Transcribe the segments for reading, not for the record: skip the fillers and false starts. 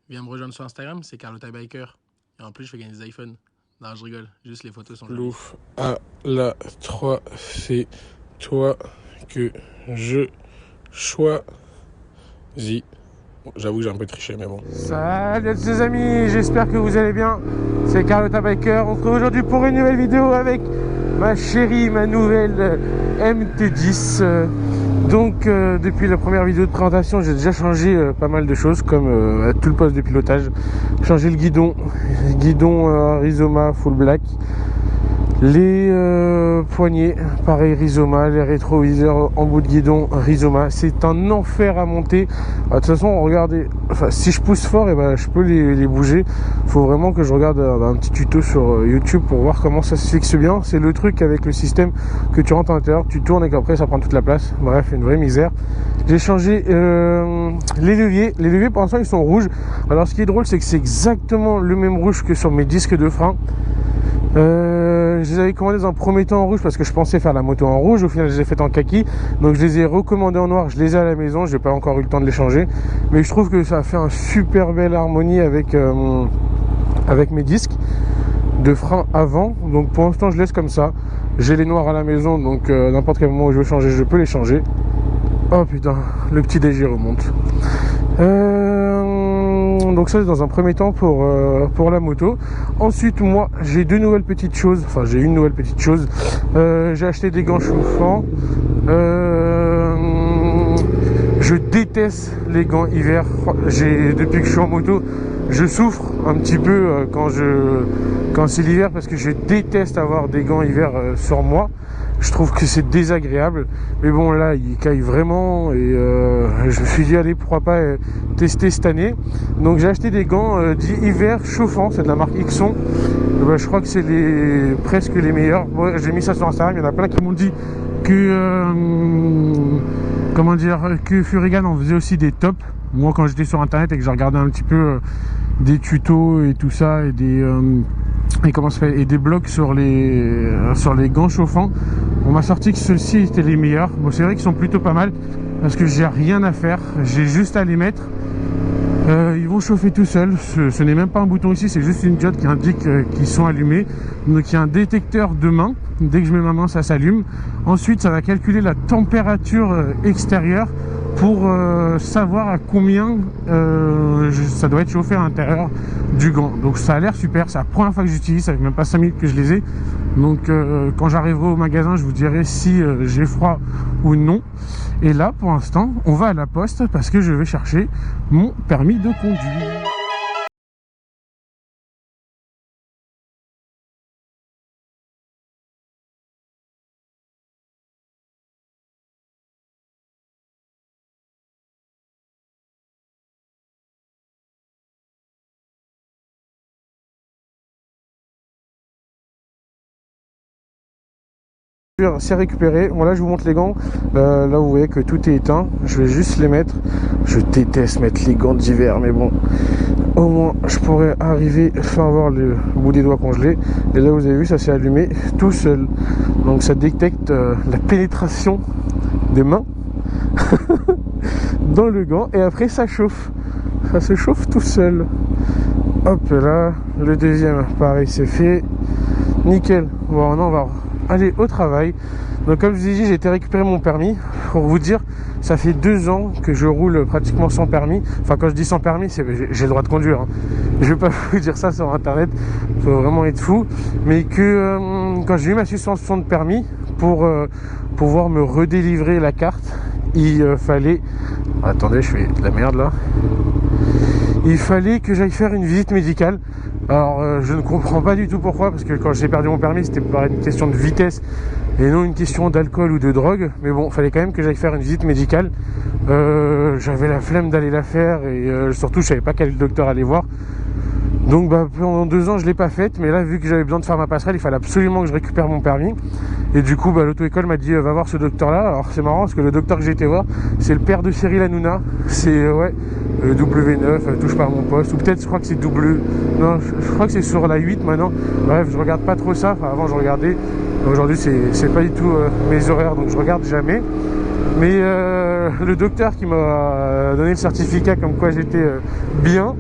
Viens me rejoindre sur Instagram, c'est Carlota Biker. Et en plus, je fais gagner des iPhones. Non, je rigole. Juste les photos sont jolies. Louf à la 3, c'est toi que je choisis. Bon, j'avoue, j'ai un peu triché, mais bon. Salut les amis, j'espère que vous allez bien. C'est Carlota Biker. On se retrouve aujourd'hui pour une nouvelle vidéo avec ma chérie, ma nouvelle MT10. Donc depuis la première vidéo de présentation, j'ai déjà changé pas mal de choses, comme tout le poste de pilotage. Changé le guidon Rizoma full black. Les poignées, pareil Rizoma, les rétroviseurs en bout de guidon Rizoma. C'est un enfer à monter. De toute façon, regardez, enfin, si je pousse fort, et ben, je peux les bouger. Faut vraiment que je regarde un petit tuto sur YouTube pour voir comment ça se fixe bien. C'est le truc avec le système que tu rentres à l'intérieur, tu tournes et qu'après ça prend toute la place. Bref, une vraie misère. J'ai changé les leviers. Les leviers pour l'instant ils sont rouges. Alors ce qui est drôle, c'est que c'est exactement le même rouge que sur mes disques de frein. Je les avais commandés dans un premier temps en rouge parce que je pensais faire la moto en rouge. Au final, je les ai fait en kaki. Donc, je les ai recommandés en noir. Je les ai à la maison. Je n'ai pas encore eu le temps de les changer. Mais je trouve que ça a fait un super belle harmonie avec mes disques de frein avant. Donc, pour l'instant, je laisse comme ça. J'ai les noirs à la maison. Donc, n'importe quel moment où je veux changer, je peux les changer. Oh putain, le petit DG remonte. Donc ça c'est dans un premier temps pour la moto. Ensuite moi j'ai deux nouvelles petites choses. Enfin j'ai une nouvelle petite chose. J'ai acheté des gants chauffants. Je déteste les gants hiver. Depuis que je suis en moto, je souffre un petit peu quand c'est l'hiver parce que je déteste avoir des gants hiver sur moi. Je trouve que c'est désagréable, mais bon là il caille vraiment et je me suis dit allez pourquoi pas tester cette année. Donc j'ai acheté des gants dits hiver chauffants, c'est de la marque Ixon. Je crois que c'est presque les meilleurs. Moi j'ai mis ça sur Instagram, il y en a plein qui m'ont dit que que Furigan en faisait aussi des tops. Moi quand j'étais sur internet et que j'ai regardé un petit peu des tutos et tout ça et des blogs sur les gants chauffants, on m'a sorti que ceux-ci étaient les meilleurs. Bon c'est vrai qu'ils sont plutôt pas mal parce que j'ai rien à faire, j'ai juste à les mettre. Ils vont chauffer tout seuls, ce n'est même pas un bouton ici, c'est juste une diode qui indique qu'ils sont allumés. Donc il y a un détecteur de main, dès que je mets ma main ça s'allume. Ensuite ça va calculer la température extérieure pour savoir à combien ça doit être chauffé à l'intérieur du gant. Donc ça a l'air super, c'est la première fois que j'utilise, ça fait même pas 5 minutes que je les ai. Donc quand j'arriverai au magasin je vous dirai si j'ai froid ou non. Et là pour l'instant on va à la poste parce que je vais chercher mon permis de conduire. C'est récupéré. Bon là je vous montre les gants. Là vous voyez que tout est éteint. Je vais juste les mettre. Je déteste mettre les gants d'hiver, mais bon, au moins je pourrais arriver à avoir le bout des doigts congelé. Et là vous avez vu, ça s'est allumé tout seul. Donc ça détecte la pénétration des mains dans le gant. Et après ça chauffe. Ça se chauffe tout seul. Hop là, le deuxième pareil c'est fait. Nickel. Bon non, on va aller au travail. Donc comme je vous ai dit, j'ai été récupérer mon permis. Pour vous dire, ça fait 2 ans que je roule pratiquement sans permis. Enfin quand je dis sans permis, c'est j'ai le droit de conduire, hein. Je vais pas vous dire ça sur internet, faut vraiment être fou. Mais que quand j'ai eu ma suspension de permis, pour pouvoir me redélivrer la carte, il fallait... Attendez, je fais de la merde là. Il fallait que j'aille faire une visite médicale. Alors je ne comprends pas du tout pourquoi, parce que quand j'ai perdu mon permis c'était par une question de vitesse et non une question d'alcool ou de drogue. Mais bon, il fallait quand même que j'aille faire une visite médicale. J'avais la flemme d'aller la faire et surtout je savais pas quel docteur aller voir. Donc pendant 2 ans je l'ai pas faite, mais là vu que j'avais besoin de faire ma passerelle, il fallait absolument que je récupère mon permis. Et du coup, l'auto-école m'a dit va voir ce docteur-là. Alors c'est marrant parce que le docteur que j'ai été voir, c'est le père de Cyril Hanouna. C'est ouais, W9, touche pas à mon poste. Ou peut-être je crois que c'est W. Non, je crois que c'est sur la 8 maintenant. Bref, je regarde pas trop ça. Enfin, avant je regardais. Aujourd'hui c'est pas du tout mes horaires, donc je regarde jamais. Mais le docteur qui m'a donné le certificat comme quoi j'étais bien,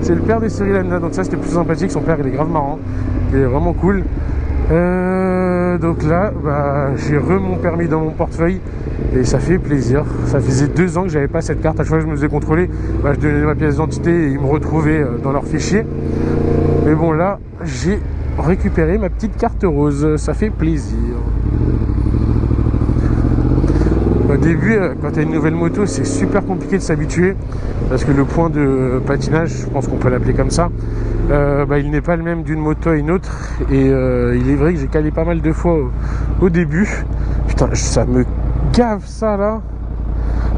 c'est le père de Cyril Hanouna. Donc ça c'était plus sympathique. Son père il est grave marrant. Il est vraiment cool. Donc là, j'ai mon permis dans mon portefeuille et ça fait plaisir. Ça faisait 2 ans que j'avais pas cette carte. À chaque fois que je me faisais contrôler, je donnais ma pièce d'identité et ils me retrouvaient dans leur fichier. Mais bon, là, j'ai récupéré ma petite carte rose. Ça fait plaisir. Au début, quand tu as une nouvelle moto, c'est super compliqué de s'habituer parce que le point de patinage, je pense qu'on peut l'appeler comme ça, il n'est pas le même d'une moto à une autre. Et il est vrai que j'ai calé pas mal de fois au début. Putain, ça me gave ça là.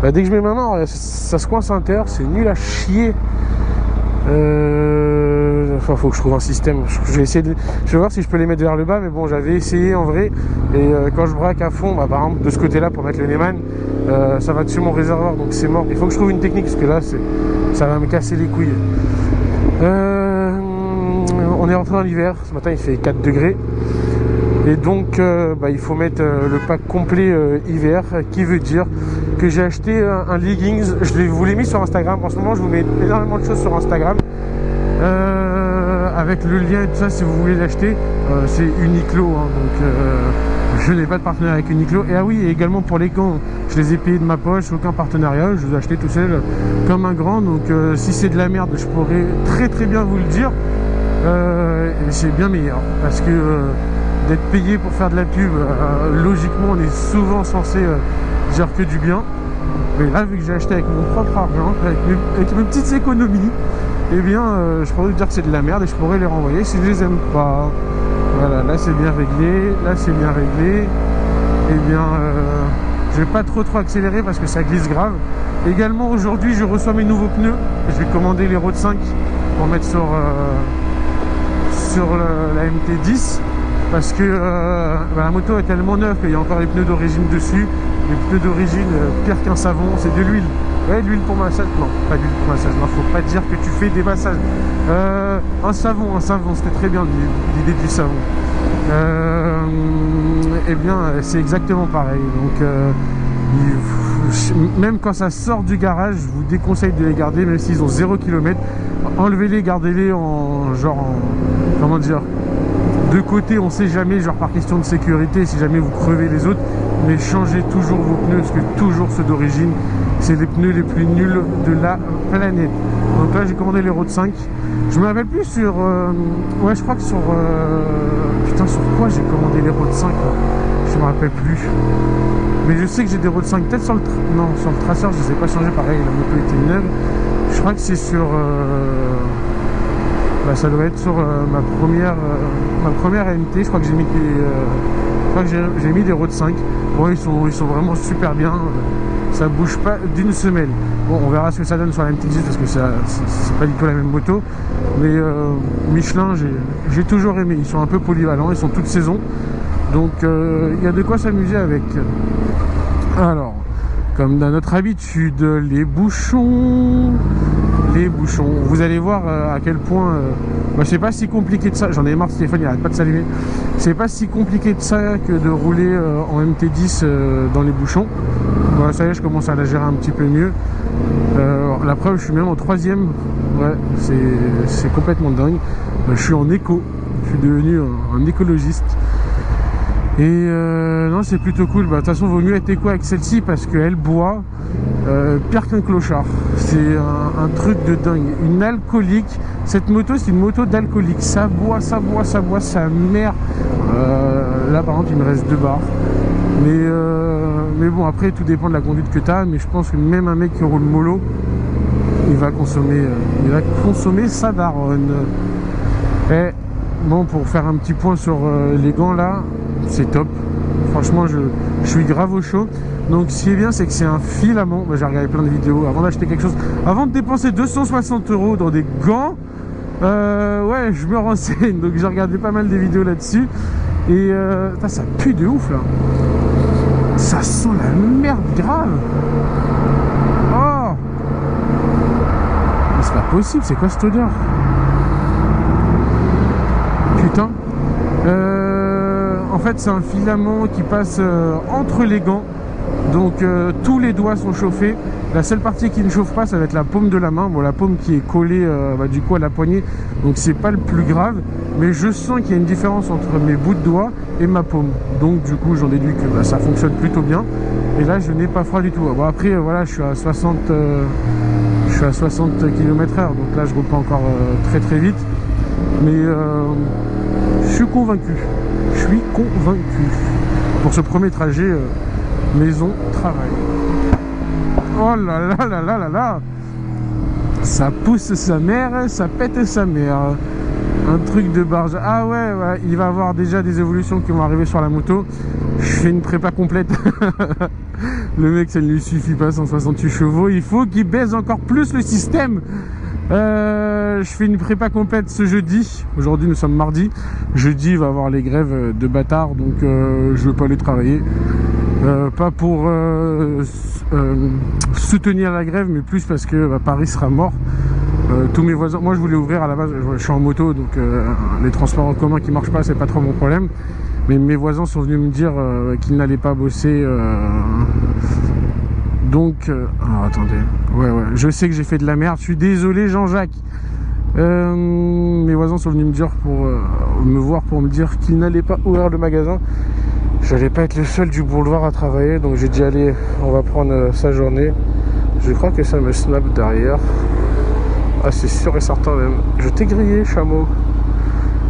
Dès que je mets ma main, ça se coince à l'intérieur, c'est nul à chier. Enfin, faut que je trouve un système. Je vais essayer je vais voir si je peux les mettre vers le bas, mais bon, j'avais essayé en vrai. Et quand je braque à fond, par exemple de ce côté-là pour mettre le Neyman, ça va dessus mon réservoir, donc c'est mort. Il faut que je trouve une technique parce que là, ça va me casser les couilles. On est rentré dans l'hiver. Ce matin, il fait 4 degrés. Et donc, il faut mettre le pack complet hiver, qui veut dire que j'ai acheté un leggings. Je vous l'ai mis sur Instagram. En ce moment, je vous mets énormément de choses sur Instagram. Avec le lien et tout ça, si vous voulez l'acheter, c'est Uniqlo. Donc, je n'ai pas de partenariat avec Uniqlo. Et ah oui, et également pour les gants, je les ai payés de ma poche, aucun partenariat. Je les ai achetés tout seul comme un grand. Donc, si c'est de la merde, je pourrais très très bien vous le dire. C'est bien meilleur parce que d'être payé pour faire de la pub, logiquement on est souvent censé dire que du bien, mais là vu que j'ai acheté avec mon propre argent, avec mes petites économies, eh bien je pourrais dire que c'est de la merde et je pourrais les renvoyer si je les aime pas. Voilà, là c'est bien réglé, là c'est bien réglé. Eh bien je vais pas trop accélérer parce que ça glisse grave. Également aujourd'hui je reçois mes nouveaux pneus. Je vais commander les Road 5 pour mettre sur la MT10 parce que la moto est tellement neuve qu'il y a encore les pneus d'origine dessus. Les pneus d'origine, pire qu'un savon, c'est de l'huile. Ouais, de l'huile pour massage. Non, pas d'huile pour massage. Non, faut pas dire que tu fais des massages. Un savon, c'était très bien l'idée du savon. Eh bien, c'est exactement pareil. Donc, même quand ça sort du garage, je vous déconseille de les garder, même s'ils ont 0 km. Enlevez-les, gardez-les comment dire, de côté, on sait jamais, genre par question de sécurité, si jamais vous crevez les autres, mais changez toujours vos pneus, parce que toujours ceux d'origine, c'est les pneus les plus nuls de la planète. Donc là, j'ai commandé les Road 5. Je me rappelle plus sur... ouais, je crois que sur... putain, sur quoi j'ai commandé les Road 5 là. Je me rappelle plus. Mais je sais que j'ai des Road 5, peut-être sur le... Non, sur le traceur, je ne les ai pas changés, pareil, la moto était neuve. Je crois que c'est sur... ça doit être sur ma première MT. Je crois que j'ai mis des Road 5. Bon, ils sont vraiment super bien. Ça bouge pas d'une semelle. Bon, on verra ce que ça donne sur la MT10 parce que c'est pas du tout la même moto. Mais Michelin, j'ai toujours aimé. Ils sont un peu polyvalents, ils sont toute saison. Donc il y a de quoi s'amuser avec. Alors, comme dans notre habitude, les bouchons. Vous allez voir à quel point c'est pas si compliqué de ça. J'en ai marre de Stéphane, il arrête pas de s'allumer. C'est pas si compliqué de ça que de rouler en MT10 dans les bouchons. Voilà, ça y est, je commence à la gérer un petit peu mieux. La preuve, je suis même en 3e. Ouais, c'est complètement dingue. Je suis en éco. Je suis devenu un écologiste. Et non, c'est plutôt cool. De toute façon, il vaut mieux être éco avec celle-ci parce qu'elle boit pire qu'un clochard. C'est un truc de dingue. Une alcoolique. Cette moto, c'est une moto d'alcoolique. Ça boit, sa mère. Là, par exemple, il me reste 2 barres. Mais bon, après, tout dépend de la conduite que tu as. Mais je pense que même un mec qui roule mollo, il va consommer sa daronne. Et bon, pour faire un petit point sur les gants là, c'est top. Franchement, je suis grave au chaud. Donc ce qui est bien, c'est que c'est un filament. J'ai regardé plein de vidéos avant d'acheter quelque chose. Avant de dépenser 260 € dans des gants, ouais, je me renseigne. Donc j'ai regardé pas mal de vidéos là-dessus. Et ça pue de ouf là. Ça sent la merde grave. Oh, mais c'est pas possible, c'est quoi cette odeur? Putain. En fait c'est un filament qui passe entre les gants. Donc tous les doigts sont chauffés. La seule partie qui ne chauffe pas, ça va être la paume de la main. Bon, la paume qui est collée du coup à la poignée, donc c'est pas le plus grave. Mais je sens qu'il y a une différence entre mes bouts de doigts et ma paume. Donc du coup j'en déduis que ça fonctionne plutôt bien. Et là je n'ai pas froid du tout. Bon après voilà, je suis à 60 km/h, donc là je roule pas encore très très vite. Mais je suis convaincu. Je suis convaincu. Pour ce premier trajet maison-travail. Oh là là là là là là. Ça pousse sa mère, ça pète sa mère. Un truc de barge. Ah ouais, ouais, il va y avoir déjà des évolutions qui vont arriver sur la moto. Je fais une prépa complète. Le mec, ça ne lui suffit pas, 168 chevaux. Il faut qu'il baise encore plus le système. Je fais une prépa complète ce jeudi. Aujourd'hui, nous sommes mardi. Jeudi, il va y avoir les grèves de bâtards. Donc, je ne veux pas aller travailler. Pas pour soutenir la grève, mais plus parce que Paris sera mort. Tous mes voisins, moi je voulais ouvrir à la base, je suis en moto, donc les transports en commun qui marchent pas, c'est pas trop mon problème. Mais mes voisins sont venus me dire qu'ils n'allaient pas bosser. Donc, alors, attendez, ouais, je sais que j'ai fait de la merde, je suis désolé Jean-Jacques. Mes voisins sont venus me dire pour me voir pour me dire qu'ils n'allaient pas ouvrir le magasin. J'allais pas être le seul du boulevard à travailler, donc j'ai dit allez, on va prendre sa journée. Je crois que ça me snap derrière. Ah, c'est sûr et certain même. Je t'ai grillé, chameau.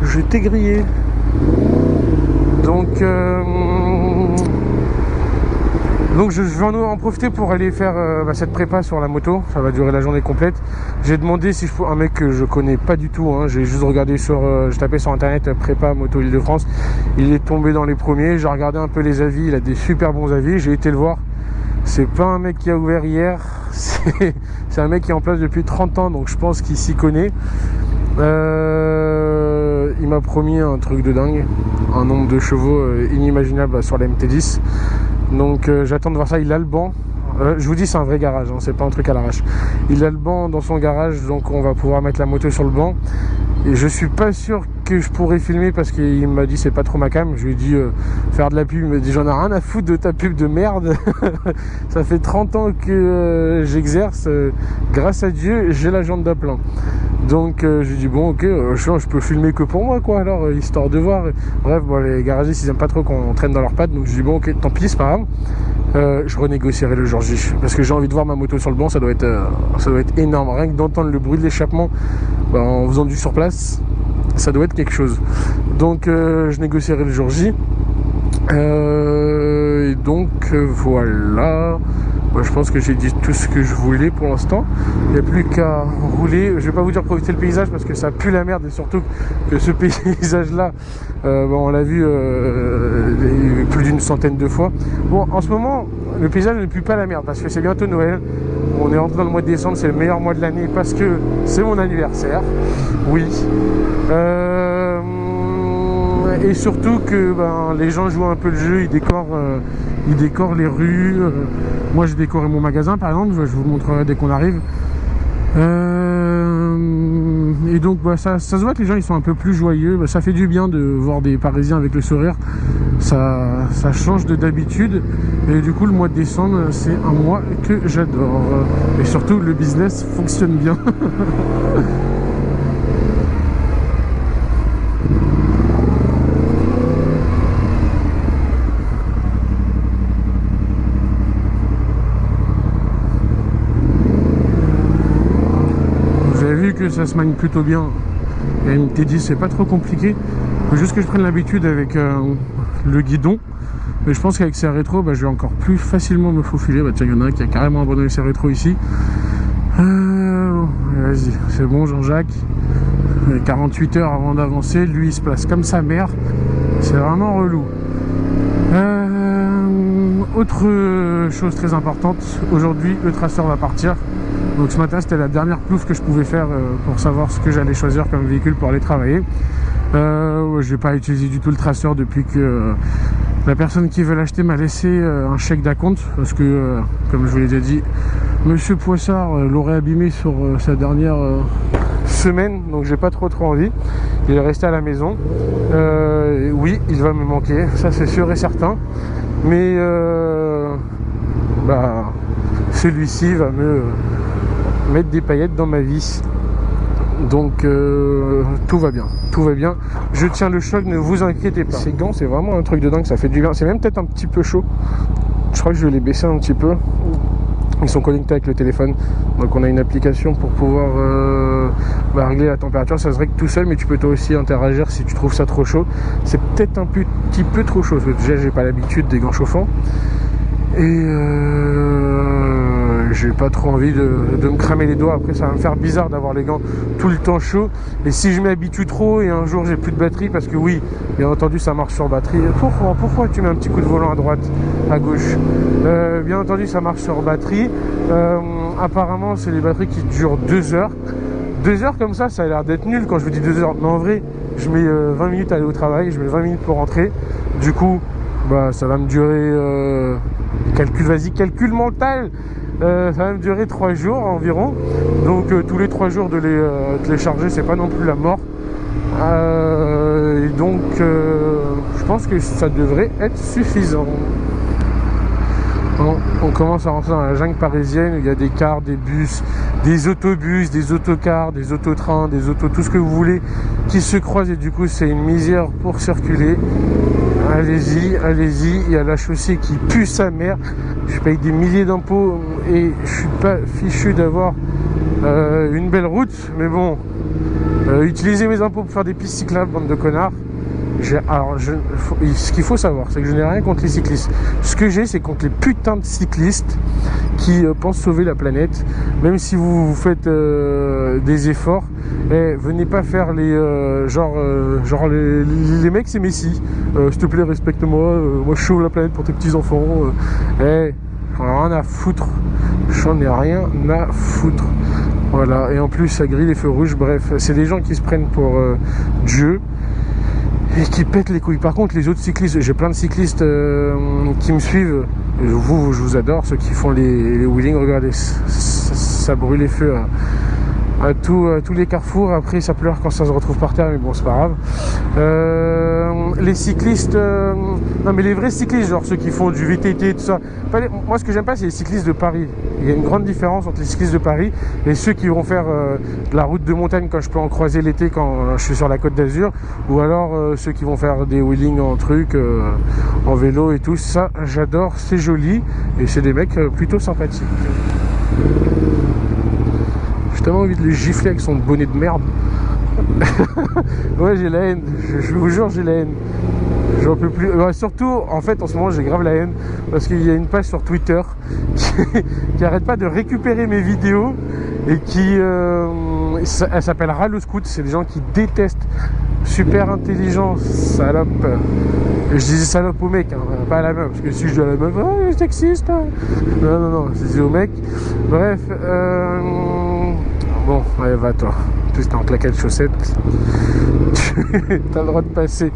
Je t'ai grillé. Donc je vais en profiter pour aller faire cette prépa sur la moto. Ça va durer la journée complète. J'ai demandé si je peux un mec que je connais pas du tout. Hein. J'ai juste regardé j'ai tapé sur internet prépa moto Île-de-France. Il est tombé dans les premiers. J'ai regardé un peu les avis. Il a des super bons avis. J'ai été le voir. C'est pas un mec qui a ouvert hier. C'est un mec qui est en place depuis 30 ans. Donc je pense qu'il s'y connaît. Il m'a promis un truc de dingue. Un nombre de chevaux inimaginable sur la MT10. Donc j'attends de voir ça. Il a le banc. Je vous dis, c'est un vrai garage, hein, c'est pas un truc à l'arrache. Il a le banc dans son garage, donc on va pouvoir mettre la moto sur le banc. Et je suis pas sûr que je pourrais filmer parce qu'il m'a dit c'est pas trop ma cam. Je lui ai dit faire de la pub. Il m'a dit j'en ai rien à foutre de ta pub de merde. Ça fait 30 ans que j'exerce. Grâce à Dieu, j'ai la jambe d'aplan. Donc je lui ai dit bon ok, je peux filmer que pour moi quoi alors, histoire de voir. Bref, bon, les garagistes ils aiment pas trop qu'on traîne dans leurs pattes. Donc je lui ai dit bon ok, tant pis, c'est pas grave. Je renégocierai le jour J parce que j'ai envie de voir ma moto sur le banc. Ça doit être énorme. Rien que d'entendre le bruit de l'échappement en faisant du sur place, ça doit être quelque chose. Donc je négocierai le jour J. Et donc voilà. Moi, je pense que j'ai dit tout ce que je voulais pour l'instant. Il n'y a plus qu'à rouler. Je vais pas vous dire profiter le paysage parce que ça pue la merde et surtout que ce paysage là on l'a vu plus d'une centaine de fois. Bon, en ce moment le paysage ne pue pas la merde parce que c'est bientôt Noël. On est entré dans le mois de décembre, c'est le meilleur mois de l'année parce que c'est mon anniversaire. Oui. Et surtout que les gens jouent un peu le jeu, ils décorent les rues. Moi j'ai décoré mon magasin par exemple, je vous le montrerai dès qu'on arrive. Et donc ça se voit que les gens ils sont un peu plus joyeux. Ça fait du bien de voir des Parisiens avec le sourire. Ça change d'habitude. Et du coup le mois de décembre c'est un mois que j'adore. Et surtout le business fonctionne bien. Que ça se manie plutôt bien. La MT10 c'est pas trop compliqué. Il faut juste que je prenne l'habitude avec le guidon. Mais je pense qu'avec ces rétros, je vais encore plus facilement me faufiler. Tiens, il y en a un qui a carrément abandonné ses rétros ici. Vas-y, c'est bon Jean-Jacques. 48 heures avant d'avancer, lui il se place comme sa mère. C'est vraiment relou. Autre chose très importante, aujourd'hui le traceur va partir. Donc ce matin c'était la dernière plouffe que je pouvais faire pour savoir ce que j'allais choisir comme véhicule pour aller travailler. Je n'ai pas utilisé du tout le traceur depuis que la personne qui veut l'acheter m'a laissé un chèque d'acompte parce que, comme je vous l'ai déjà dit, Monsieur Poissard l'aurait abîmé sur sa dernière semaine, donc j'ai pas trop envie. Il est resté à la maison. Oui, il va me manquer, ça c'est sûr et certain. Mais celui-ci va me mettre des paillettes dans ma vie. Donc tout va bien, tout va bien. Je tiens le choc, ne vous inquiétez pas. Ces gants, c'est vraiment un truc de dingue, ça fait du bien. C'est même peut-être un petit peu chaud. Je crois que je vais les baisser un petit peu. Ils sont connectés avec le téléphone. Donc on a une application pour pouvoir régler la température. Ça se règle tout seul, mais tu peux toi aussi interagir si tu trouves ça trop chaud. C'est peut-être un petit peu trop chaud. Parce que déjà, j'ai pas l'habitude des gants chauffants. Et j'ai pas trop envie de me cramer les doigts. Après ça va me faire bizarre d'avoir les gants tout le temps chauds. Et si je m'habitue trop et un jour j'ai plus de batterie, parce que oui, bien entendu ça marche sur batterie. Pourquoi tu mets un petit coup de volant à droite, à gauche? Bien entendu ça marche sur batterie. Apparemment c'est les batteries qui durent 2 heures. 2 heures comme ça a l'air d'être nul quand je vous dis 2 heures. Mais en vrai je mets 20 minutes à aller au travail, je mets 20 minutes pour rentrer. Du coup ça va me durer calcul mental. Ça va me durer 3 jours environ. Donc tous les 3 jours de les charger, c'est pas non plus la mort. Et donc je pense que ça devrait être suffisant. On commence à rentrer dans la jungle parisienne où il y a des cars, des bus, des autobus, des autocars, des autotrains, des autos, tout ce que vous voulez qui se croisent, et du coup c'est une misère pour circuler. Allez-y, allez-y, il y a la chaussée qui pue sa mère. Je paye des milliers d'impôts et je suis pas fichu d'avoir une belle route, mais bon, utiliser mes impôts pour faire des pistes cyclables, bande de connards. Ce qu'il faut savoir, c'est que je n'ai rien contre les cyclistes. Ce que j'ai, c'est contre les putains de cyclistes qui pensent sauver la planète. Même si vous faites des efforts, venez pas faire les les mecs c'est Messi. S'il te plaît, respecte-moi. Moi, je sauve la planète pour tes petits enfants. J'en ai rien à foutre. J'en ai rien à foutre. Voilà. Et en plus, ça grille les feux rouges. Bref, c'est des gens qui se prennent pour Dieu. Et qui pètent les couilles. Par contre, les autres cyclistes, j'ai plein de cyclistes qui me suivent. Je vous adore, ceux qui font les wheelings. Regardez, ça brûle les feux à tous les carrefours. Après, ça pleure quand ça se retrouve par terre, mais bon, c'est pas grave. Les cyclistes, non mais les vrais cyclistes, genre ceux qui font du VTT et tout ça. Moi, ce que j'aime pas, c'est les cyclistes de Paris. Il y a une grande différence entre les cyclistes de Paris et ceux qui vont faire de la route de montagne quand je peux en croiser l'été quand je suis sur la Côte d'Azur, ou alors ceux qui vont faire des wheelings en vélo et tout ça. J'adore, c'est joli et c'est des mecs plutôt sympathiques. J'ai tellement envie de le gifler avec son bonnet de merde. Ouais, j'ai la haine, je vous jure, j'ai la haine. J'en peux plus. Surtout, en fait, en ce moment, j'ai grave la haine parce qu'il y a une page sur Twitter qui arrête pas de récupérer mes vidéos et qui. Elle s'appelle Râle au Scout. C'est des gens qui détestent. Super intelligent, salope. Je disais salope au mec, hein, pas à la meuf, parce que si je dis à la meuf, oh, sexiste. Hein. Non, je disais au mec. Bref, bon, allez, va toi. En plus, t'es en claquette de chaussettes. T'as le droit de passer.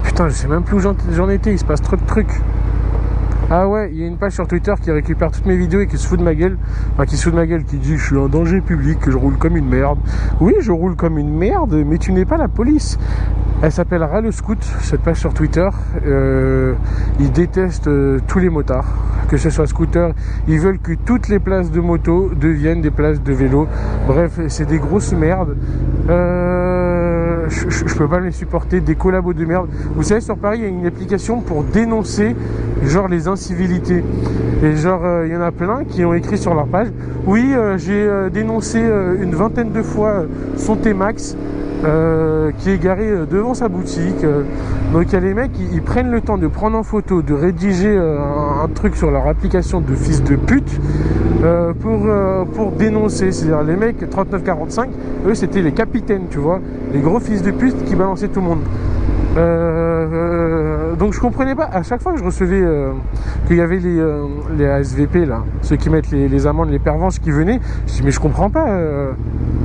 Putain, je sais même plus où j'en étais, il se passe trop de trucs. Ah ouais, il y a une page sur Twitter qui récupère toutes mes vidéos et qui se fout de ma gueule. Enfin, qui se fout de ma gueule, qui dit je suis un danger public, que je roule comme une merde. Oui, je roule comme une merde, mais tu n'es pas la police. Elle s'appelle Râle au Scout, cette page sur Twitter. Ils détestent tous les motards, que ce soit scooter. Ils veulent que toutes les places de moto deviennent des places de vélo. Bref, c'est des grosses merdes. Je peux pas les supporter, des collabos de merde. Vous savez, sur Paris, il y a une application pour dénoncer genre les incivilités. Et genre, il y en a plein qui ont écrit sur leur page. Oui, j'ai dénoncé une vingtaine de fois son T-Max qui est garé devant sa boutique. Donc il y a les mecs, ils prennent le temps de prendre en photo, de rédiger un truc sur leur application de fils de pute pour dénoncer. C'est-à-dire les mecs 39-45, eux c'était les capitaines, tu vois, les gros fils de pute qui balançaient tout le monde. Donc je comprenais pas, à chaque fois que je recevais qu'il y avait les ASVP là, ceux qui mettent les amendes, les pervenches qui venaient, je dis mais je comprends pas,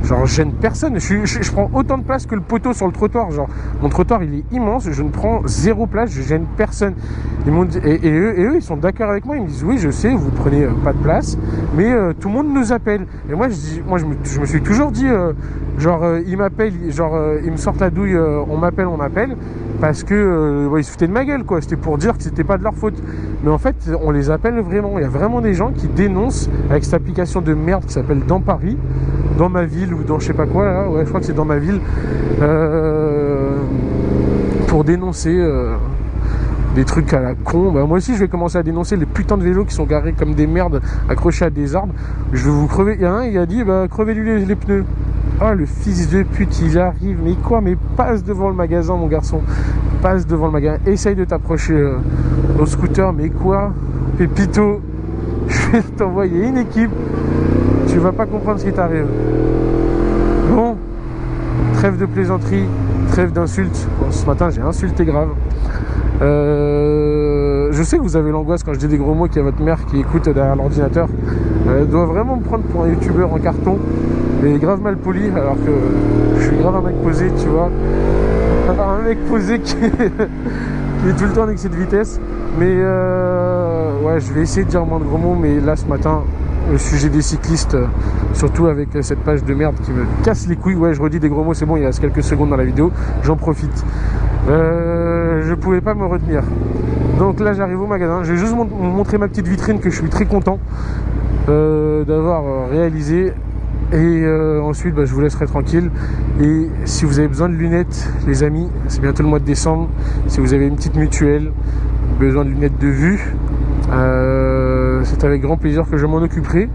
genre je gêne personne, je prends autant de place que le poteau sur le trottoir, genre mon trottoir il est immense, je ne prends zéro place, je gêne personne. Ils m'ont dit, et eux ils sont d'accord avec moi, ils me disent oui je sais, vous prenez pas de place, mais tout le monde nous appelle. Et moi je me suis toujours dit, ils m'appellent, ils me sortent la douille, on m'appelle, parce que ils se foutaient de ma gueule quoi, c'était pour dire que c'était pas de leur faute. Mais en fait on les appelle vraiment, il y a vraiment des gens qui dénoncent avec cette application de merde qui s'appelle Dans Paris, dans ma ville ou dans je sais pas quoi là, ouais je crois que c'est dans ma ville, pour dénoncer des trucs à la con. Bah, moi aussi je vais commencer à dénoncer les putains de vélos qui sont garés comme des merdes accrochés à des arbres. Je vais vous crever, il y en a un il a dit bah crevez-lui les pneus. Oh le fils de pute, il arrive, mais quoi, mais passe devant le magasin mon garçon, passe devant le magasin, essaye de t'approcher au scooter, mais quoi, Pépito, je vais t'envoyer une équipe, tu vas pas comprendre ce qui t'arrive. Bon, trêve de plaisanterie, trêve d'insultes. Bon, ce matin j'ai insulté grave. Je sais que vous avez l'angoisse quand je dis des gros mots qu'il y a votre mère qui écoute derrière l'ordinateur. Elle doit vraiment me prendre pour un youtubeur en carton. Et grave mal poli alors que je suis grave un mec posé, tu vois. Un mec posé qui est tout le temps en excès de vitesse. Mais ouais, je vais essayer de dire moins de gros mots. Mais là ce matin, le sujet des cyclistes, surtout avec cette page de merde qui me casse les couilles. Ouais, je redis des gros mots, c'est bon, il reste quelques secondes dans la vidéo, j'en profite. Je pouvais pas me retenir. Donc là j'arrive au magasin, je vais juste vous montrer ma petite vitrine que je suis très content d'avoir réalisé. Et ensuite je vous laisserai tranquille. Et si vous avez besoin de lunettes les amis, c'est bientôt le mois de décembre, si vous avez une petite mutuelle, besoin de lunettes de vue, c'est avec grand plaisir que je m'en occuperai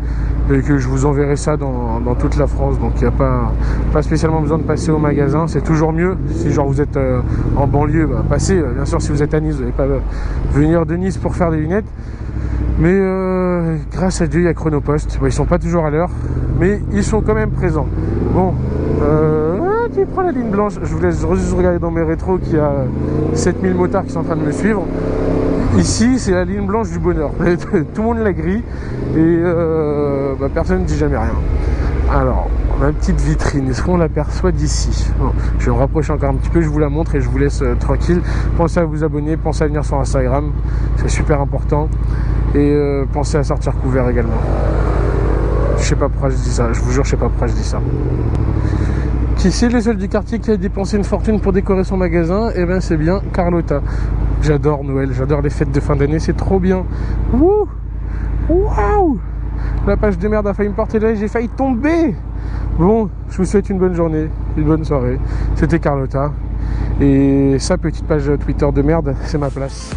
et que je vous enverrai ça dans toute la France. Donc il n'y a pas spécialement besoin de passer au magasin, c'est toujours mieux. Si genre vous êtes en banlieue, passez, bien sûr si vous êtes à Nice, vous n'allez pas venir de Nice pour faire des lunettes. Mais grâce à Dieu il y a Chronopost, ils sont pas toujours à l'heure, mais ils sont quand même présents. Bon, tu prends la ligne blanche, je vous laisse juste regarder dans mes rétros qu'il y a 7000 motards qui sont en train de me suivre. Ici c'est la ligne blanche du bonheur, tout le monde la grille et personne ne dit jamais rien. Alors, ma petite vitrine, est-ce qu'on l'aperçoit d'ici? Bon, je vais me rapprocher encore un petit peu, je vous la montre et je vous laisse tranquille. Pensez à vous abonner, pensez à venir sur Instagram, c'est super important. Et pensez à sortir couvert également. Je sais pas pourquoi je dis ça, je vous jure, je sais pas pourquoi je dis ça. Qui c'est le seul du quartier qui a dépensé une fortune pour décorer son magasin? Eh ben c'est bien Carlotta. J'adore Noël, j'adore les fêtes de fin d'année, c'est trop bien. Wouh! Waouh! La page de merde a failli me porter là, j'ai failli tomber. Bon, je vous souhaite une bonne journée, une bonne soirée. C'était Carlotta. Et sa petite page Twitter de merde, c'est ma place.